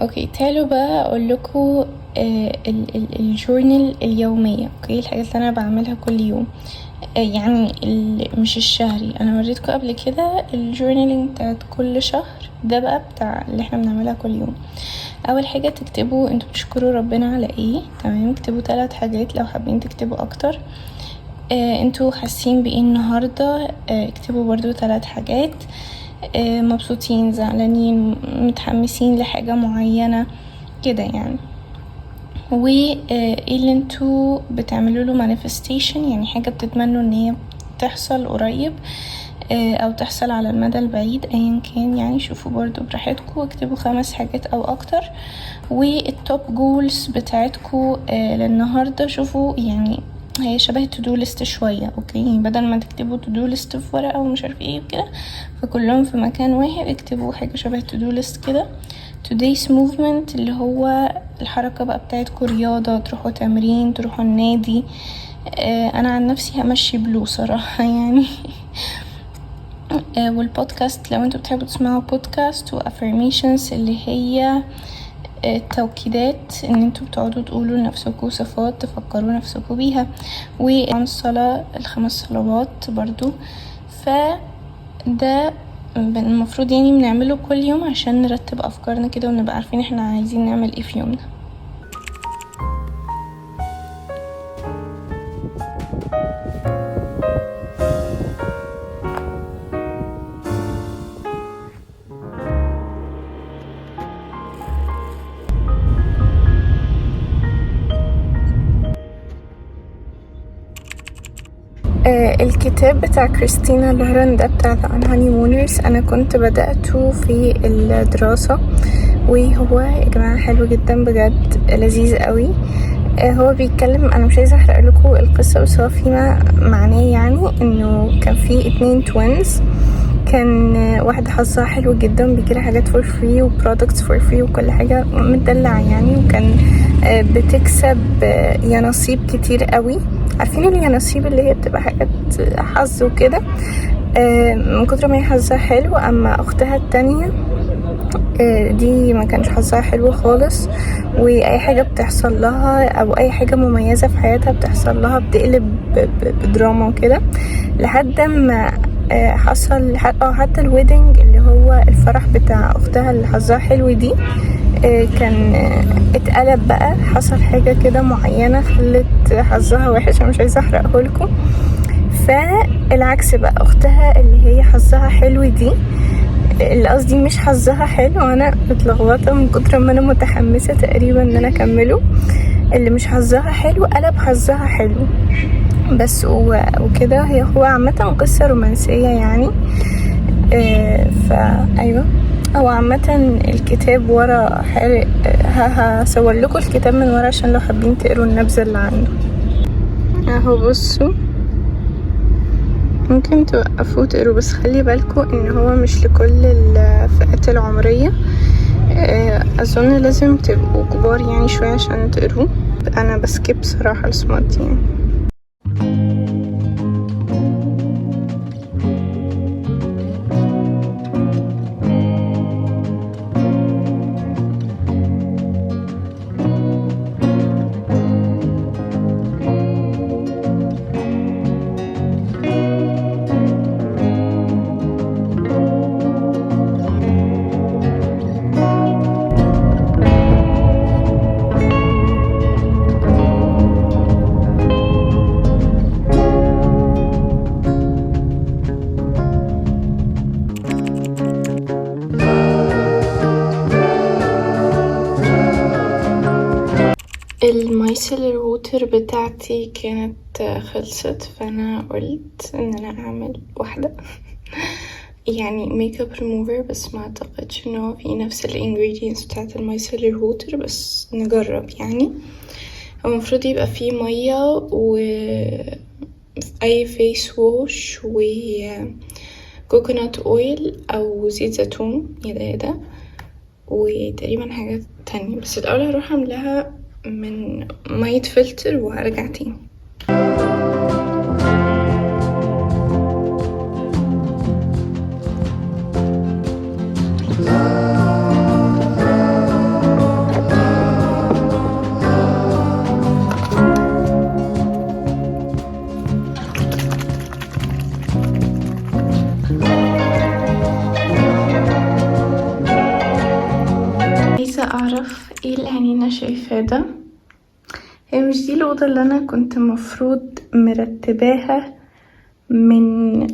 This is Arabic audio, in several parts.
اوكي، تعالوا بقى اقول لكم الجورنال اليوميه. اوكي، الحاجات اللي انا بعملها كل يوم. يعني مش الشهري. انا وريتكم قبل كده الجورنالينج بتاعت كل شهر، ده بقى بتاع اللي احنا بنعملها كل يوم. اول حاجه تكتبوا انتوا بتشكروا ربنا على ايه. تمام، اكتبوا 3 حاجات. لو حابين تكتبوا اكتر انتوا حاسين بايه النهارده. اكتبوا برضو 3 حاجات. مبسوطين، زعلانين، متحمسين لحاجه معينه كده يعني. وايه اللي انتوا بتعملوا له manifestation، يعني حاجة بتتمنوا ان هي تحصل قريب او تحصل على المدى البعيد ايا كان. يعني شوفوا برضو براحتكم، اكتبوا 5 حاجات او اكتر. والتوب جولز بتاعتكم للنهاردة، شوفوا يعني هي شبه تو ليست شويه. اوكي، يعني بدل ما تكتبوا تو ليست في ورقه ومش عارف ايه وكده، فكلهم في مكان واحد. اكتبوا حاجه شبه تو ليست كده. today's movement اللي هو الحركه بقى بتاعتكم، رياضه، تروحوا تمرين، تروحوا النادي. انا عن نفسي همشي بلو صراحه يعني. والبودكاست لو انتوا بتحبوا تسمعوا بودكاست، وافرميشنز اللي هي التوكيدات ان انتوا بتقعدوا تقولوا لنفسكوا صفات تفكروا نفسكوا بيها. وعن الصلاة، ال5 صلوات برضو. فده المفروض يعني بنعمله كل يوم عشان نرتب افكارنا كده، ونبقى عارفين احنا عايزين نعمل ايه في يومنا. الكتاب بتاع كريستينا لوران ده بتاع The Honeymooners، انا كنت بدأته في الدراسة، وهو يا جماعة حلو جدا بجد، لذيذ قوي. هو بيتكلم، انا مش عايزة احرق لكم القصة، بس هو فيما معناه يعني انه كان في 2 توينز. كان واحدة حظها حلو جدا، بيجيلها حاجات فور فري وبرودكتس فور فري وكل حاجة مدلعة يعني، وكان بتكسب يناصيب كتير قوي. عارفين اليانصيب اللي هي بتبقى حاجات حظ وكده. من كتر ما هي حظها حلو. اما اختها التانية دي ما كانش حظها حلو خالص، واي حاجة بتحصل لها او اي حاجة مميزة في حياتها بتحصل لها بتقلب بدراما وكده، لحد ما حصل حتى الويدنج اللي هو الفرح بتاع اختها اللي حظها حلو دي كان اتقلب بقى. حصل حاجة كده معينة خلت حظها وحش، انا مش عايزة احرقه لكم. فالعكس بقى، اختها اللي هي حظها حلو دي، اللي قصدي مش حظها حلو، انا متلخبطه من كتر ما انا متحمسه تقريبا ان انا اكمله. اللي مش حظها حلو قلب حظها حلو بس وكده. هو عامه قصه رومانسيه يعني. فايوه، هو عامه الكتاب ورا حارق. هصور لكم الكتاب من ورا عشان لو حابين تقروا النبذه اللي عنده. اهو بصوا، ممكن توقفوا تقروا، بس خلي بالكوا ان هو مش لكل الفئات العمرية. اظن لازم تبقوا كبار يعني شوية عشان تقروه. انا بسكيب صراحة الصمت يعني. المايسلر ووتر بتاعتي كانت خلصت، فانا قلت ان انا اعمل واحدة يعني ميك اب ريموفر، بس ما اعتقدش ان هو في نفس الانجريدينتس بتاعت المايسلر ووتر، بس نجرب يعني. هو المفروض يبقى فيه مية و اي فيس ووش و كوكونات اويل او زيت زيتون، يا ده وتقريبا حاجات تانية. بس الاول هروح اعملها من مية فلتر وهرجع تاني. عايزة اعرف ايه اللي عينينا شايفاه ده. هي مش دي الأوضة اللي انا كنت مفروض مرتباها من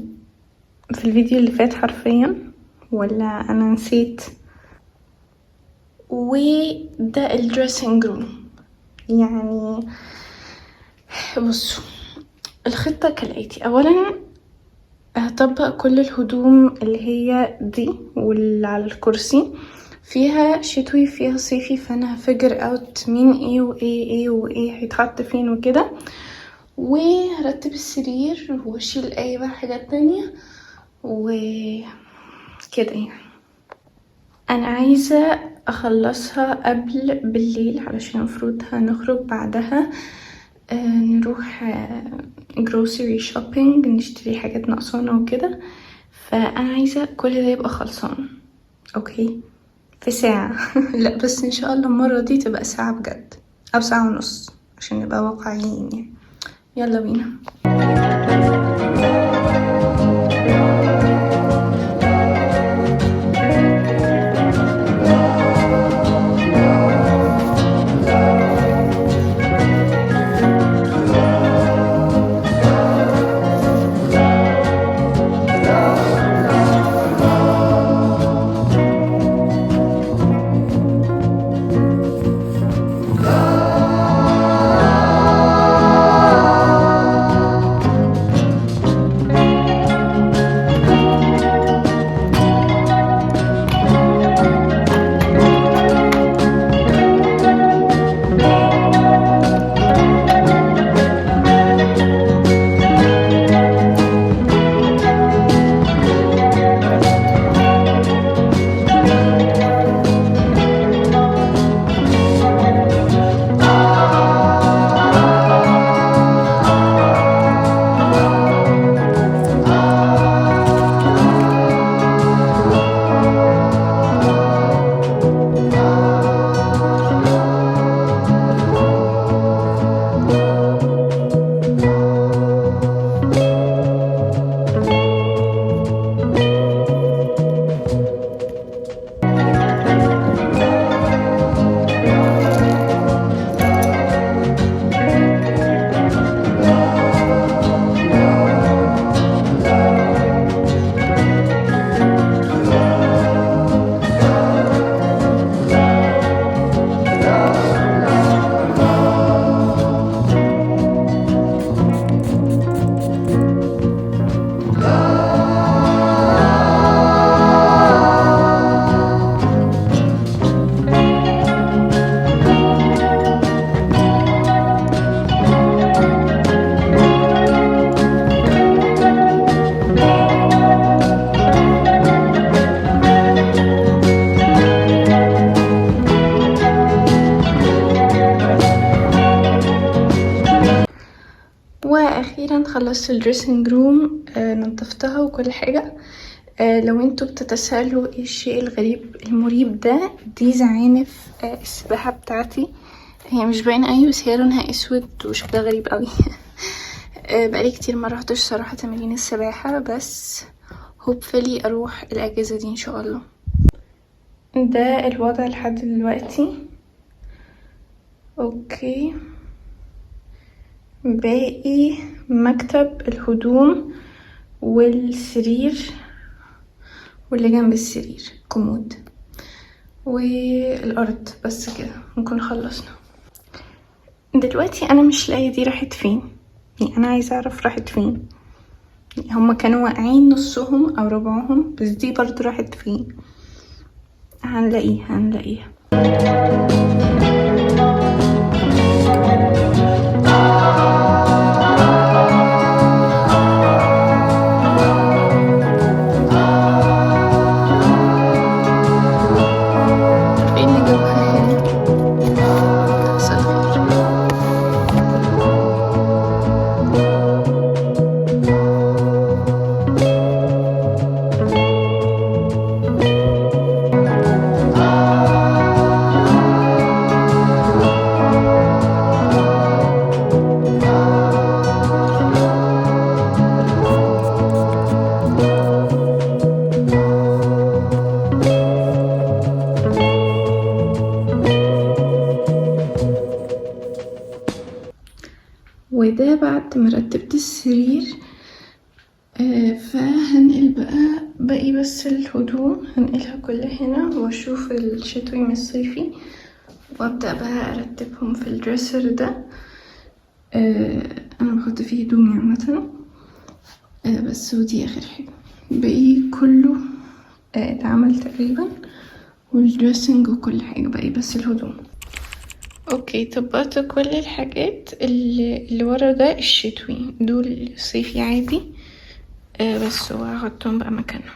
في الفيديو اللي فات حرفيا، ولا انا نسيت؟ وده الدريسنج روم. يعني بصوا، الخطة كالآتي: اولا هطبق كل الهدوم اللي هي دي واللي على الكرسي، فيها شتوي فيها صيفي، فانا هفجر اوت مين ايه وايه وايه هيتحط فين وكده. وهرتب السرير واشيل اي بقى حاجات تانية وكده. يعني انا عايزة اخلصها قبل بالليل علشان المفروض هنخرج بعدها نروح grocery shopping، نشتري حاجات ناقصانا وكده. فانا عايزة كل ده يبقى خلصان اوكي في ساعة. لا بس ان شاء الله المرة دي تبقى ساعة بجد، او ساعة ونص عشان نبقى واقعيين يعني. يلا بينا. واخيرا خلصت الدريسنج روم، نظفتها وكل حاجة. لو انتوا بتتساءلوا ايه الشيء الغريب المريب ده، دي زعانف السباحة بتاعتي. هي مش باينة اوي بس هي لونها اسود وشكلها غريب اوي. بقالي كتير ما روحتش صراحة تمارين السباحة، بس hopefully اروح الاجازة دي ان شاء الله. ده الوضع لحد دلوقتي اوكي. باقي مكتب الهدوم والسرير واللي جنب السرير كومود والارض، بس كده نكون خلصنا. دلوقتي انا مش لاقيه دي راحت فين، يعني انا عايزه اعرف راحت فين. يعني هما كانوا واقعين نصهم او ربعهم، بس دي برضو راحت فين. هنلاقيها. ده بعد ما رتبت السرير. فهنقل باقي بس الهدوم، هنقلها كلها هنا واشوف الشتوي من الصيفي وابدأ بقى ارتبهم في الدريسر ده. انا بحط فيه هدومي عامة. بس ودي اخر حاجة، باقي كله اتعمل تقريبا، والدريسنج وكل حاجة، باقي بس الهدوم. اوكي، طبقت كل الحاجات اللي ورا ده الشتوي، دول صيفي عادي. بس وهحطهم بقى مكانهم.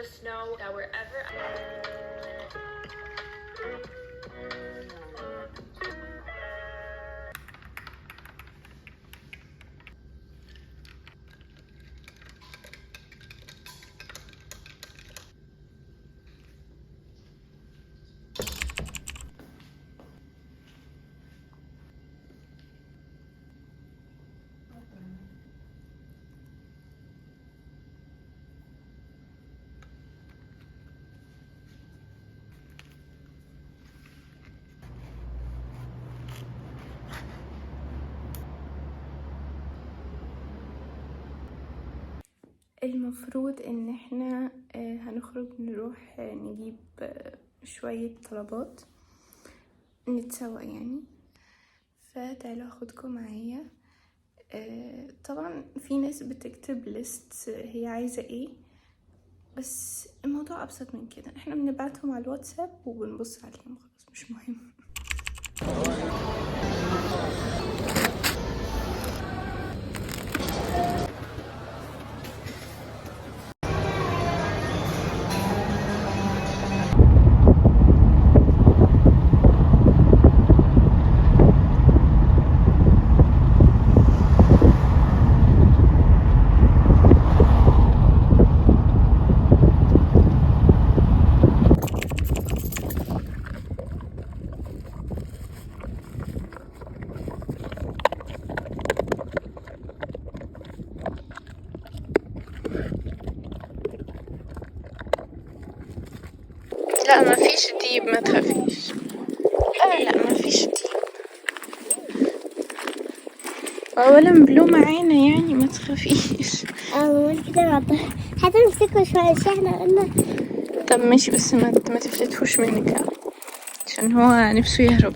Just know that wherever المفروض ان احنا هنخرج نروح نجيب شوية طلبات نتسوق يعني، فتعالوا اخدكم معايا. طبعا في ناس بتكتب ليست هي عايزة ايه، بس الموضوع ابسط من كده، احنا بنبعتهم على الواتساب وبنبص عليهم خلاص، مش مهم. لا ما فيش ديب، ما تخافيش. لا ما فيش ديب، اولا بلو معانا يعني، ما تخافيش. كده هتمسكوا شوية احنا قلنا. طب ماشي، بس ما تفلتهوش منك عشان هو نفسه يهرب.